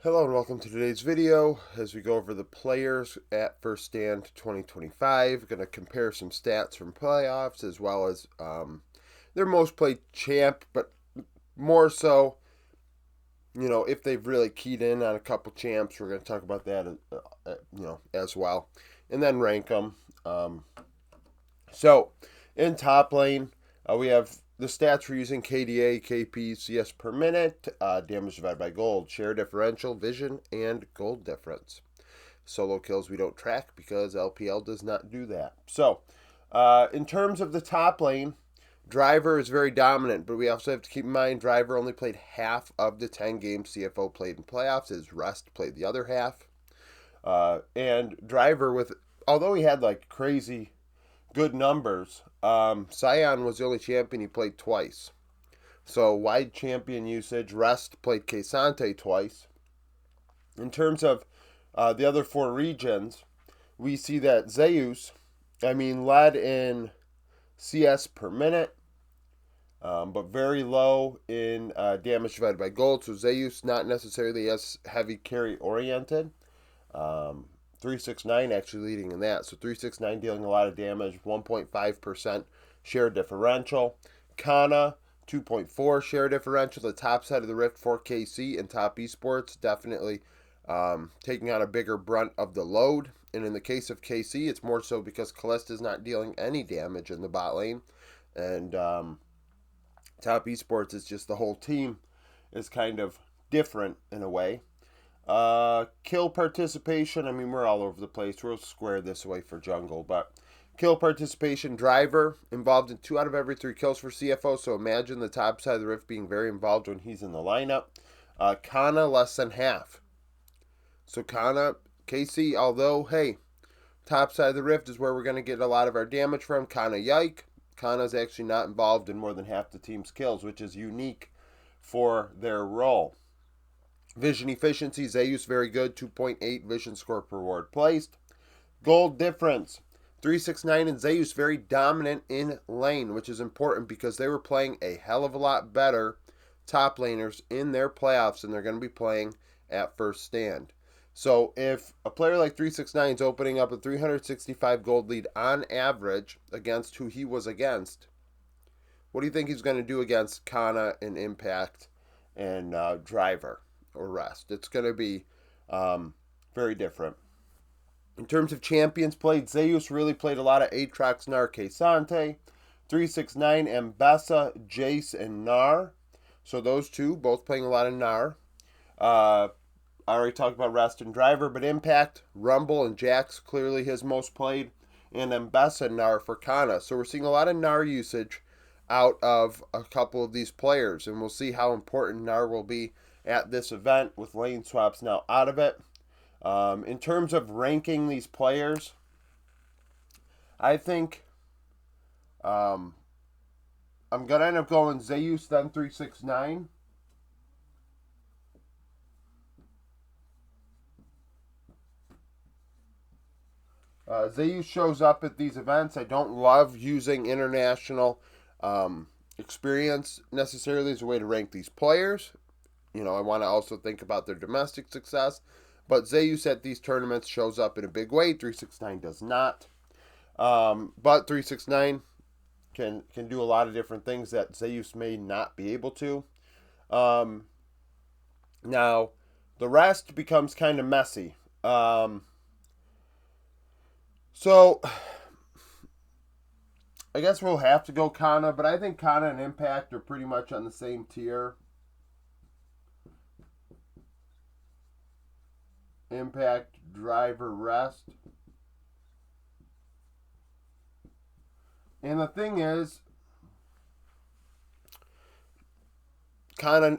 Hello and welcome to today's video as we go over the players at First Stand 2025. Going to compare some stats from playoffs as well as their most played champ, but more so, if they've really keyed in on a couple champs, we're going to talk about that, as well, and then rank them. So, in top lane, we have the stats we're using: KDA, KP, CS per minute, damage divided by gold, share differential, vision, and gold difference. Solo kills we don't track because LPL does not do that. So, in terms of the top lane, Driver is very dominant, but we also have to keep in mind Driver only played half of the 10 games CFO played in playoffs. His Rest played the other half. And Driver, although he had like crazy good numbers, Scion was the only champion he played twice. So wide champion usage. Rest played Kesante twice. In terms of the other four regions, we see that Zeus, led in CS per minute, but very low in damage divided by gold. So Zeus not necessarily as heavy carry oriented. 369 actually leading in that. So 369 dealing a lot of damage, 1.5% share differential. Kana, 2.4 share differential. The top side of the rift for KC and top esports definitely taking on a bigger brunt of the load. And in the case of KC, it's more so because Kalista is not dealing any damage in the bot lane. And top esports is just the whole team is kind of different in a way. Kill participation, we're all over the place. We'll square this away for jungle, but kill participation, Driver involved in 2 out of every 3 kills for CFO, so imagine the top side of the rift being very involved when he's in the lineup. Kana, less than half. So Kana, KC, although, hey, top side of the rift is where we're going to get a lot of our damage from. Kana, yike. Kana's actually not involved in more than half the team's kills, which is unique for their role. Vision efficiency, Zeus very good, 2.8 vision score per ward placed. Gold difference, 369 and Zeus very dominant in lane, which is important because they were playing a hell of a lot better top laners in their playoffs and they're going to be playing at First Stand. So if a player like 369 is opening up a 365 gold lead on average against who he was against, what do you think he's going to do against Kana and Impact and Driver or Rest? It's going to be very different. In terms of champions played, Zeus really played a lot of Aatrox, Gnar, Kesante. 369, Mbessa, Jace, and Gnar. So those two, both playing a lot of Gnar. I already talked about Rest and Driver, but Impact, Rumble, and Jax clearly his most played. And Mbessa, Gnar for Kana. So we're seeing a lot of Gnar usage out of a couple of these players. And we'll see how important Gnar will be at this event with lane swaps now out of it. In terms of ranking these players, I think I'm going to end up going Zeus, then 369. Zeus shows up at these events. I don't love using international experience necessarily as a way to rank these players. I want to also think about their domestic success. But Zeus at these tournaments shows up in a big way. 369 does not. But 369 can do a lot of different things that Zeus may not be able to. Now, the rest becomes kind of messy. So, I guess we'll have to go Kana, but I think Kana and Impact are pretty much on the same tier. Impact, Driver, Rest. And the thing is,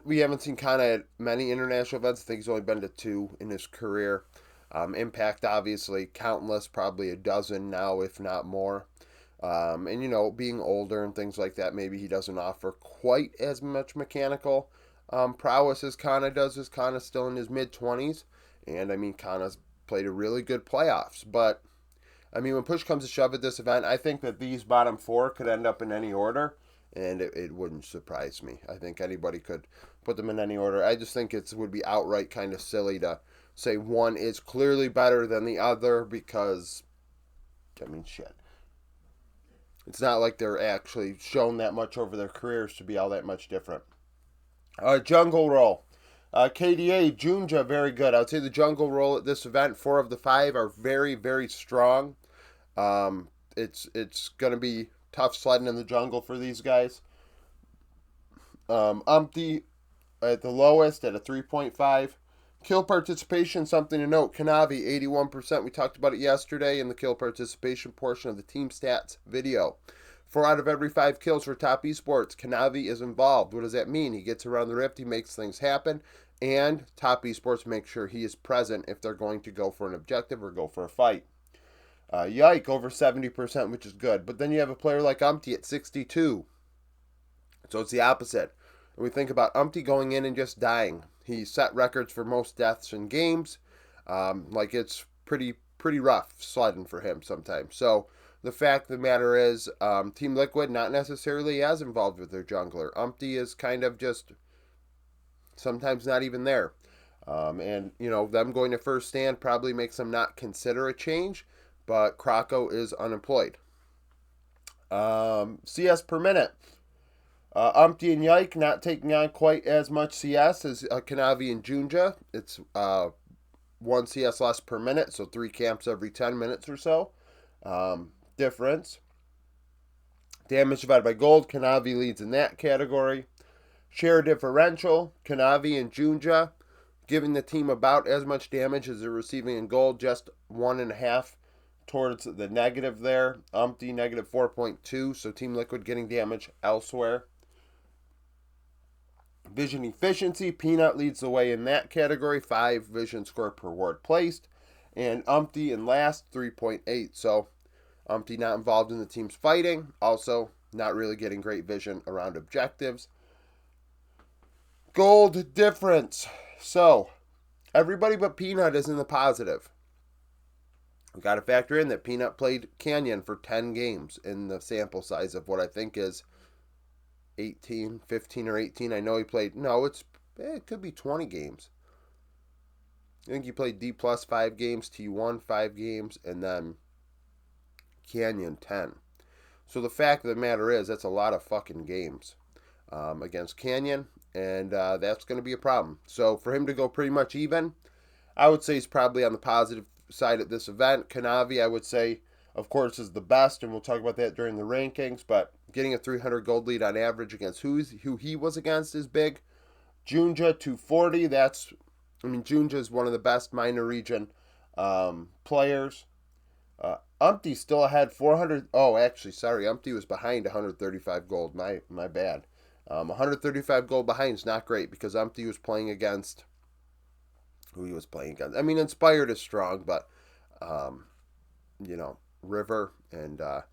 we haven't seen Kana at many international events. I think he's only been to 2 in his career. Impact, obviously, countless, probably a dozen now, if not more. And, being older and things like that, maybe he doesn't offer quite as much mechanical prowess as Kana does, as Kana's still in his mid-20s. And, Kana's played a really good playoffs. But, when push comes to shove at this event, I think that these bottom 4 could end up in any order. and it wouldn't surprise me. I think anybody could put them in any order. I just think it would be outright kind of silly to say one is clearly better than the other because, I mean, shit. It's not like they're actually shown that much over their careers to be all that much different. Jungle Roll. KDA, Junja, very good. I would say the Jungle Roll at this event, 4 of the 5 are very, very strong. It's going to be tough sledding in the jungle for these guys. Umpty at the lowest at a 3.5. Kill participation, something to note. Kanavi, 81%. We talked about it yesterday in the kill participation portion of the team stats video. 4 out of every 5 kills for Top Esports, Kanavi is involved. What does that mean? He gets around the rift, he makes things happen, and Top Esports makes sure he is present if they're going to go for an objective or go for a fight. Yike, over 70%, which is good. But then you have a player like Umpty at 62. So it's the opposite. And we think about Umpty going in and just dying. He set records for most deaths in games. It's pretty rough sledding for him sometimes. So the fact of the matter is, Team Liquid not necessarily as involved with their jungler. Umpty is kind of just sometimes not even there. And them going to first stand probably makes them not consider a change. But Krako is unemployed. CS per minute. Umpty and Yike not taking on quite as much CS as Kanavi and Junja. It's 1 CS less per minute, so 3 camps every 10 minutes or so. Difference. Damage divided by gold. Kanavi leads in that category. Share differential. Kanavi and Junja giving the team about as much damage as they're receiving in gold, just 1.5 towards the negative there. Umpty negative 4.2, so Team Liquid getting damage elsewhere. Vision efficiency, Peanut leads the way in that category, 5 vision score per ward placed. And Umpty in last, 3.8. So Umpty not involved in the team's fighting. Also, not really getting great vision around objectives. Gold difference. So, everybody but Peanut is in the positive. We got to factor in that Peanut played Canyon for 10 games in the sample size of what I think is 15 or 18. I know he played, it could be 20 games. I think he played D plus 5 games, T1 5 games, and then Canyon 10. So the fact of the matter is, that's a lot of fucking games against Canyon, and that's going to be a problem. So for him to go pretty much even, I would say he's probably on the positive side at this event. Kanavi, I would say, of course, is the best, and we'll talk about that during the rankings, but getting a 300 gold lead on average against who he was against is big. Junja, 240, Junja is one of the best minor region players. Umpty still had 400, Umpty was behind 135 gold, my bad. 135 gold behind is not great, because Umpty was playing against who he was playing against. I mean, Inspired is strong, but, River and Jose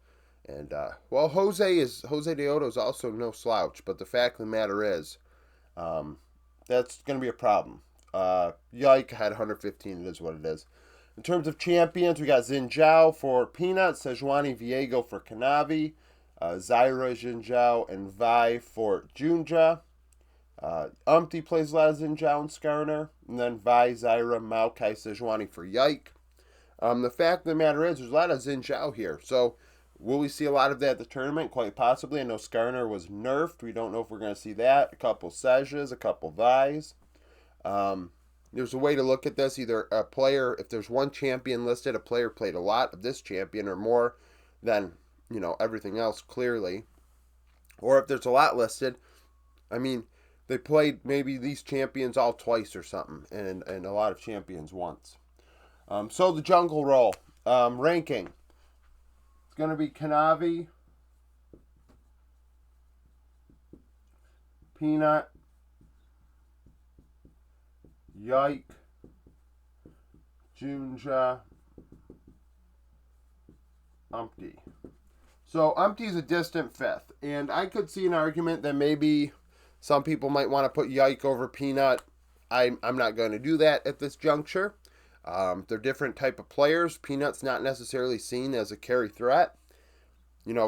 Deodo is also no slouch, but the fact of the matter is, that's going to be a problem. Yike had 115, it is what it is. In terms of champions, we got Xin Zhao for Peanut, Sejuani Viego for Kanavi, Zyra, Xin Zhao, and Vi for Junja. Umpty plays a lot of Xin Zhao and Skarner, and then Vi, Zyra, Maokai, Sejuani for Yike. The fact of the matter is, there's a lot of Xin Zhao here, so will we see a lot of that at the tournament? Quite possibly. I know Skarner was nerfed. We don't know if we're going to see that. A couple Sejas, a couple Vi's. There's a way to look at this. Either a player, if there's one champion listed, a player played a lot of this champion or more than, everything else clearly. Or if there's a lot listed, they played maybe these champions all twice or something, and a lot of champions once. So the jungle roll. Ranking. It's going to be Kanavi, Peanut, Yike, Junja, Umpty. So Umpty's a distant 5th, and I could see an argument that maybe some people might want to put Yike over Peanut. I'm not going to do that at this juncture. They're different type of players. Peanut's not necessarily seen as a carry threat.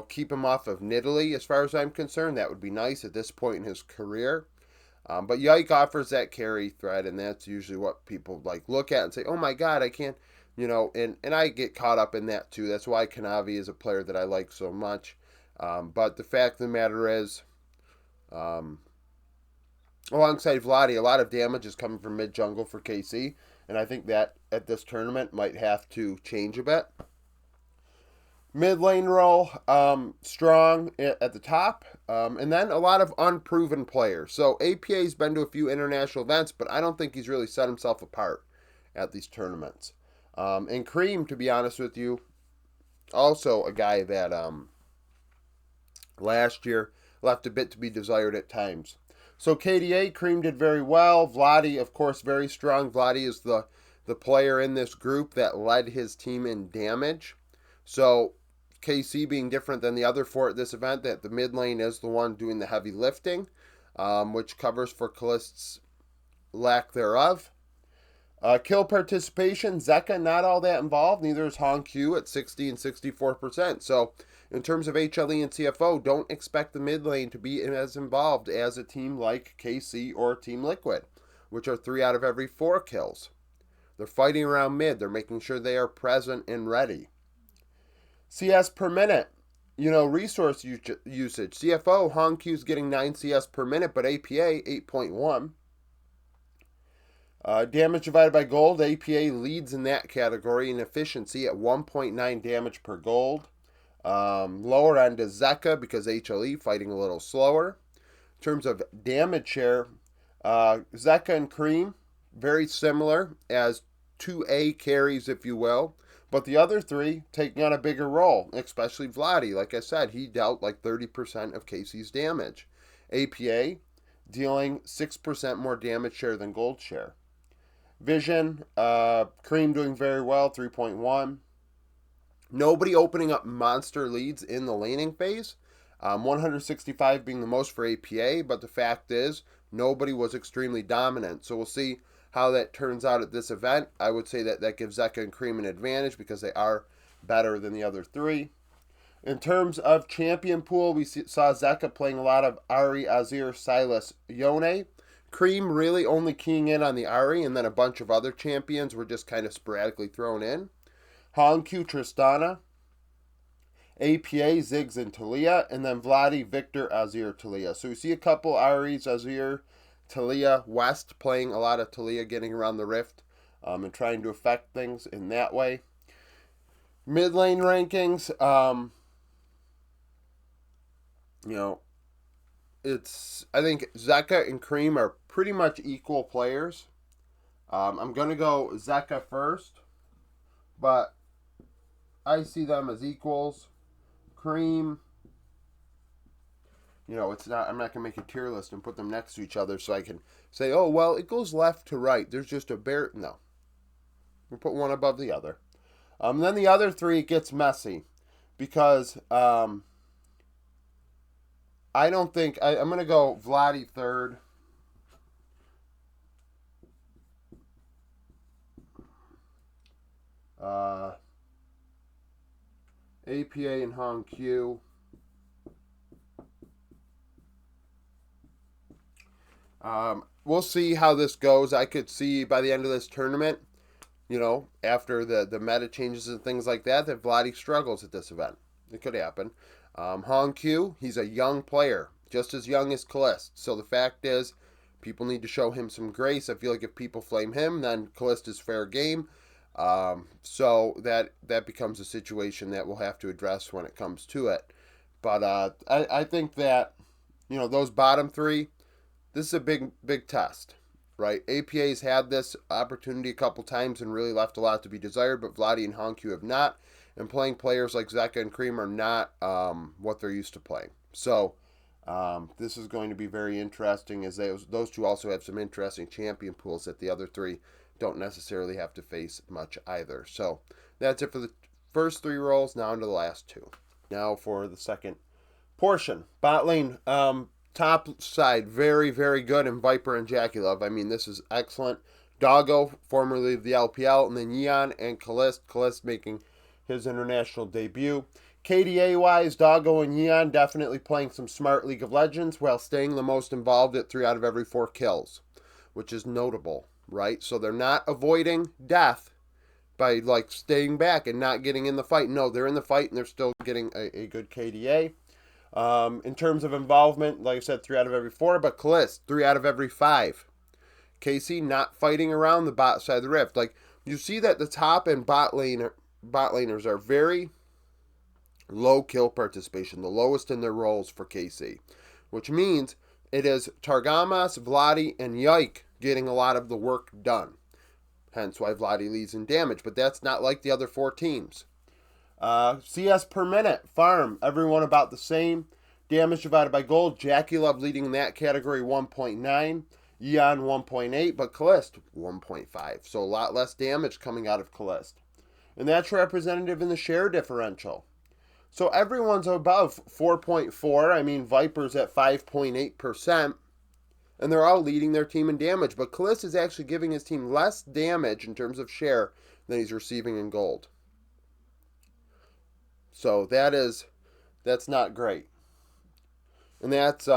keep him off of Nidalee as far as I'm concerned. That would be nice at this point in his career. But Yike offers that carry threat, and that's usually what people look at and say, "Oh my God, I can't," and I get caught up in that too. That's why Kanavi is a player that I like so much. But the fact of the matter is, alongside Vladi, a lot of damage is coming from mid jungle for KC, and I think that at this tournament might have to change a bit. Mid lane role, strong at the top, and then a lot of unproven players. So APA's been to a few international events, but I don't think he's really set himself apart at these tournaments. And Cream, to be honest with you, also a guy that last year left a bit to be desired at times. So KDA, Cream did very well. Vladi, of course, very strong. Vladi is the player in this group that led his team in damage. So KC being different than the other four at this event, that the mid lane is the one doing the heavy lifting, which covers for Callist's lack thereof. Kill participation, Zeka not all that involved, neither is Hong Q at 60 and 64%. So in terms of HLE and CFO, don't expect the mid lane to be as involved as a team like KC or Team Liquid, which are 3 out of every 4 kills. They're fighting around mid. They're making sure they are present and ready. CS per minute, resource usage. CFO, Hong Q's getting 9 CS per minute, but APA, 8.1. Damage divided by gold, APA leads in that category in efficiency at 1.9 damage per gold. Lower end is Zeka because HLE fighting a little slower. In terms of damage share, Zeka and Cream, very similar as 2A carries, if you will. But the other 3 taking on a bigger role, especially Vladi. Like I said, he dealt 30% of KC's damage. APA dealing 6% more damage share than gold share. Vision, Cream doing very well, 3.1. Nobody opening up monster leads in the laning phase. 165 being the most for APA, but the fact is, nobody was extremely dominant. So we'll see how that turns out at this event. I would say that gives Zeka and Cream an advantage because they are better than the other 3. In terms of champion pool, we saw Zeka playing a lot of Ari, Azir, Silas, Yone. Cream really only keying in on the Ari, and then a bunch of other champions were just kind of sporadically thrown in. Hong Q, Tristana. APA, Ziggs, and Talia. And then Vladi, Victor, Azir, Talia. So we see a couple Aris, Azir, Talia, West playing a lot of Talia, getting around the rift and trying to affect things in that way. Mid lane rankings, I think Zeka and Cream are pretty much equal players. I'm going to go Zeka first, but I see them as equals. Cream, it's not. I'm not going to make a tier list and put them next to each other so I can say, oh, well, it goes left to right. There's just a bare. No. We'll put one above the other. Then the other 3, it gets messy because I don't think. I'm going to go Vladi third. APA and Hong Q. We'll see how this goes. I could see by the end of this tournament, after the meta changes and things like that Vladi struggles at this event. It could happen. Hong Q, he's a young player, just as young as Callist. So the fact is, people need to show him some grace. I feel like if people flame him, then Callist is fair game. So that becomes a situation that we'll have to address when it comes to it. But I think that, those bottom 3, this is a big test, right? APA's had this opportunity a couple times and really left a lot to be desired, but Vladi and Hong Q have not. And playing players like Zeka and Cream are not what they're used to playing. So this is going to be very interesting, as those 2 also have some interesting champion pools that the other 3 don't necessarily have to face much either. So that's it for the first 3 roles. Now into the last 2. Now for the second portion. Bot lane, top side, very, very good in Viper and Jackie-Love. I mean, this is excellent. Doggo, formerly of the LPL, and then Yeon and Callist. Callist making his international debut. KDA-wise, Doggo and Yeon definitely playing some smart League of Legends while staying the most involved at 3 out of every 4 kills, which is notable, right? So they're not avoiding death by like staying back and not getting in the fight. No, they're in the fight and they're still getting a good KDA. In terms of involvement, like I said, 3 out of every 4, but Kalist, 3 out of every 5. KC not fighting around the bot side of the rift. Like, you see that the top and bot laners are very low kill participation, the lowest in their roles for KC, which means it is Targamas, Vladi, and Yike getting a lot of the work done. Hence why Vladi leads in damage, but that's not like the other 4 teams. CS per minute, farm, everyone about the same. Damage divided by gold, Jackie Love leading in that category, 1.9. Yeon, 1.8, but Kalist, 1.5. So a lot less damage coming out of Kalist. And that's representative in the share differential. So everyone's above 4.4. I mean, Viper's at 5.8%. And they're all leading their team in damage. But Kalist is actually giving his team less damage in terms of share than he's receiving in gold. So that's not great. And that's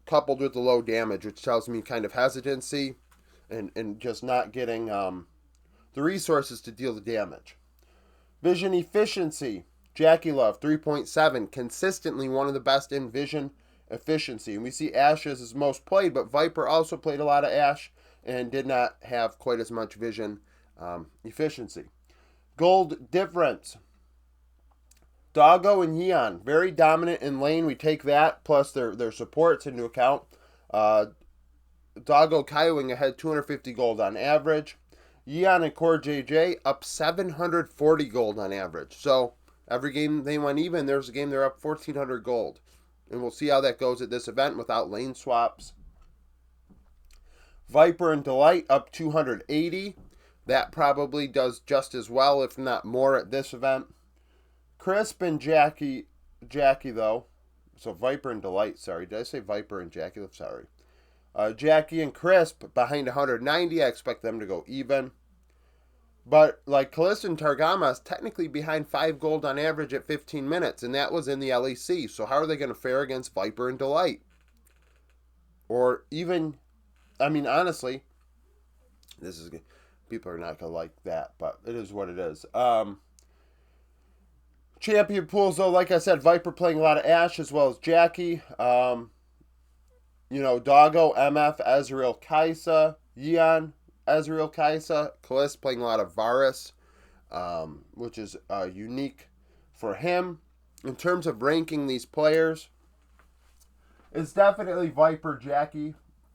coupled with the low damage, which tells me kind of hesitancy and just not getting the resources to deal the damage. Vision efficiency, Jackie Love, 3.7, consistently one of the best in vision efficiency. And we see Ashe as his most played, but Viper also played a lot of Ashe and did not have quite as much vision efficiency. Gold difference, Doggo and Yeon, very dominant in lane. We take that plus their supports into account. Doggo Kaiwing ahead 250 gold on average. Yeon and Core JJ up 740 gold on average. So every game they went even, there's a game they're up 1,400 gold. And we'll see how that goes at this event without lane swaps. Viper and Delight up 280. That probably does just as well, if not more, at this event. Crisp and Jackie though. So Viper and Delight, sorry. Did I say Viper and Jackie? Sorry. Jackie and Crisp behind 190. I expect them to go even. But like Kalist and Targamas, technically behind 5 gold on average at 15 minutes. And that was in the LEC. So how are they going to fare against Viper and Delight? Or even, I mean, honestly, people are not going to like that. But it is what it is. Champion pools, though, like I said, Viper playing a lot of Ashe as well as Jackie. Doggo, MF, Ezreal, Kai'Sa, Yeon, Ezreal, Kai'Sa. Kalist playing a lot of Varus, which is unique for him. In terms of ranking these players, it's definitely Viper, Jackie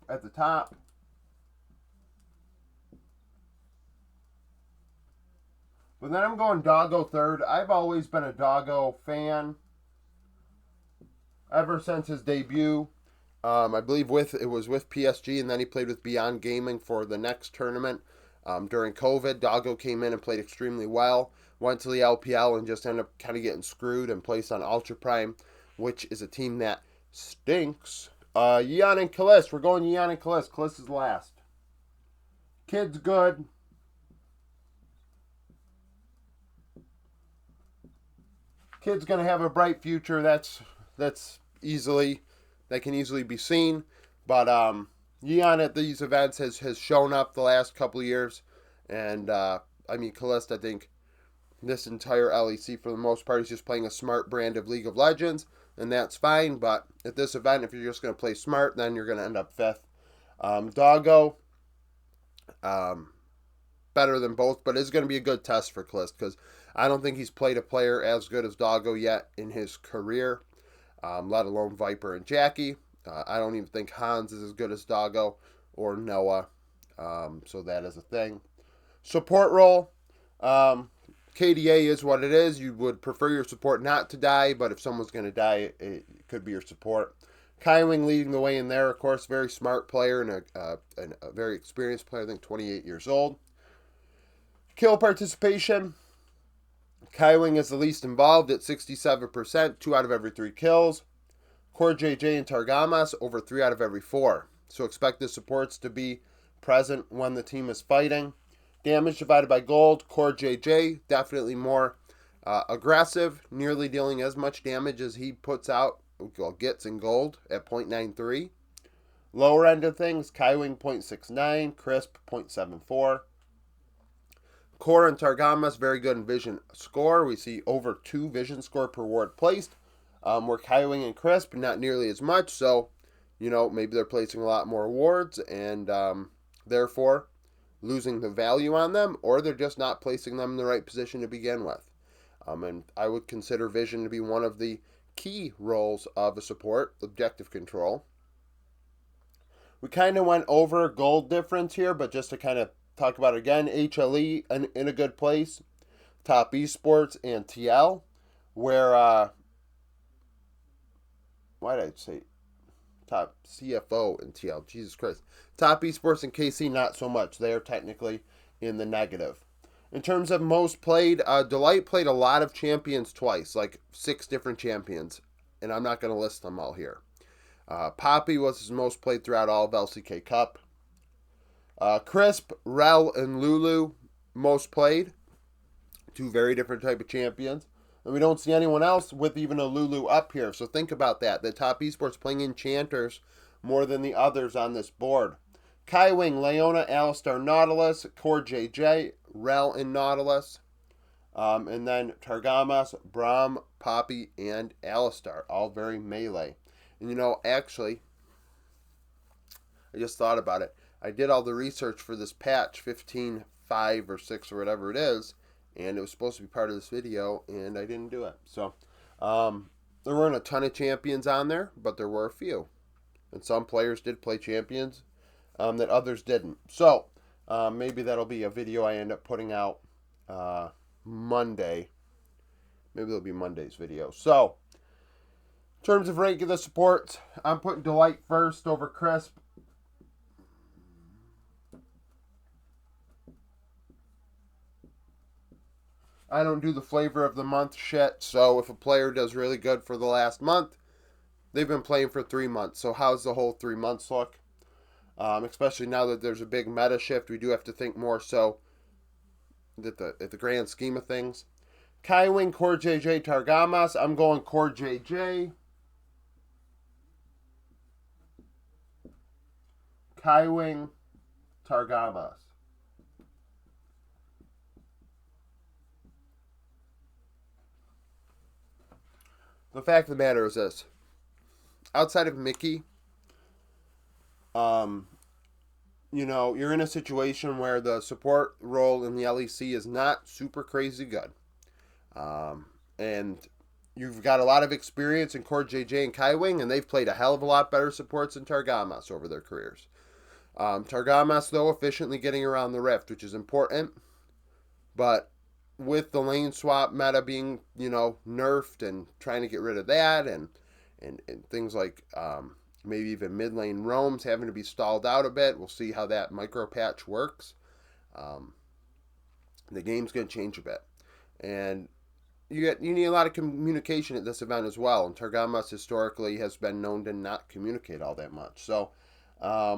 at the top. But then I'm going Doggo third. I've always been a Doggo fan ever since his debut. I believe it was with PSG, and then he played with Beyond Gaming for the next tournament. During COVID, Doggo came in and played extremely well. Went to the LPL and just ended up kind of getting screwed and placed on Ultra Prime, which is a team that stinks. Yeon and Kalist. We're going Yeon and Kalist. Kalist is last. Kid's good. Kid's going to have a bright future. That can easily be seen. But Yeon at these events has shown up the last couple of years. And, Kalist, I think, this entire LEC, for the most part, is just playing a smart brand of League of Legends. And that's fine. But at this event, if you're just going to play smart, then you're going to end up 5th. Doggo, better than both. But it's going to be a good test for Kalist, because I don't think he's played a player as good as Doggo yet in his career, let alone Viper and Jackie. I don't even think Hans is as good as Doggo or Noah, so that is a thing. Support role, KDA is what it is. You would prefer your support not to die, but if someone's going to die, it could be your support. Kaiwing leading the way in there, of course, very smart player and a very experienced player, I think 28 years old. Kill participation, Kaiwing is the least involved at 67%, 2 out of every 3 kills. Core JJ and Targamas over 3 out of every 4. So expect the supports to be present when the team is fighting. Damage divided by gold, Core JJ, definitely more Aggressive, nearly dealing as much damage as he puts out, well, gets in gold at 0.93. Lower end of things, Kaiwing 0.69, Crisp 0.74. Core and Targamas, very good in vision score. We see over 2 vision score per ward placed. Where Kaiwing and Crisp, not nearly as much. So, maybe they're placing a lot more wards and therefore losing the value on them, or they're just not placing them in the right position to begin with. And I would consider vision to be one of the key roles of a support, objective control. We kind of went over gold difference here, but just to kind of talk about it again, HLE in a good place, Top Esports, and TL, where, why did I say Top CFO and TL? Jesus Christ. Top Esports and KC, not so much. They are technically in the negative. In terms of most played, Delight played a lot of champions twice, like 6 different champions, and I'm not going to list them all here. Poppy was his most played throughout all of LCK Cup. Crisp, Rel, and Lulu most played. 2 very different type of champions. And we don't see anyone else with even a Lulu up here. So think about that. The Top Esports playing enchanters more than the others on this board. Kaiwing, Leona, Alistar, Nautilus, Core JJ, Rel, and Nautilus. And then Targamas, Braum, Poppy, and Alistar. All very melee. And actually, I just thought about it. I did all the research for this patch, 15.5 or 6 or whatever it is, and it was supposed to be part of this video, and I didn't do it. So, there weren't a ton of champions on there, but there were a few. And some players did play champions that others didn't. So, maybe that'll be a video I end up putting out Monday. Maybe it'll be Monday's video. So, in terms of ranking the supports, I'm putting Delight first over Crisp. I don't do the flavor of the month shit, so if a player does really good for the last month, they've been playing for 3 months. So how's the whole 3 months look? Especially now that there's a big meta shift, we do have to think more so at the grand scheme of things. Kaiwing, Core JJ, Targamas. I'm going Core JJ. Kaiwing, Targamas. The fact of the matter is this. Outside of Mickey, you're in a situation where the support role in the LEC is not super crazy good. And you've got a lot of experience in Core JJ and Kaiwing, and they've played a hell of a lot better supports than Targamas over their careers. Targamas, though, efficiently getting around the rift, which is important. But with the lane swap meta being, nerfed and trying to get rid of that, and things like maybe even mid lane roams having to be stalled out a bit. We'll see how that micro patch works. The game's going to change a bit. And you need a lot of communication at this event as well. And Targamas historically has been known to not communicate all that much. So, I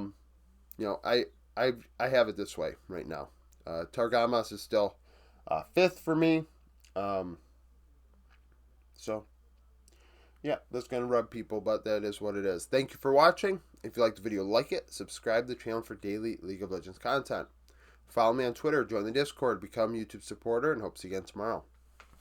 have it this way right now. Targamas is still 5th for me. So, yeah, that's going to rub people, but that is what it is. Thank you for watching. If you liked the video, like it. Subscribe to the channel for daily League of Legends content. Follow me on Twitter, join the Discord, become a YouTube supporter, and hope to see you again tomorrow.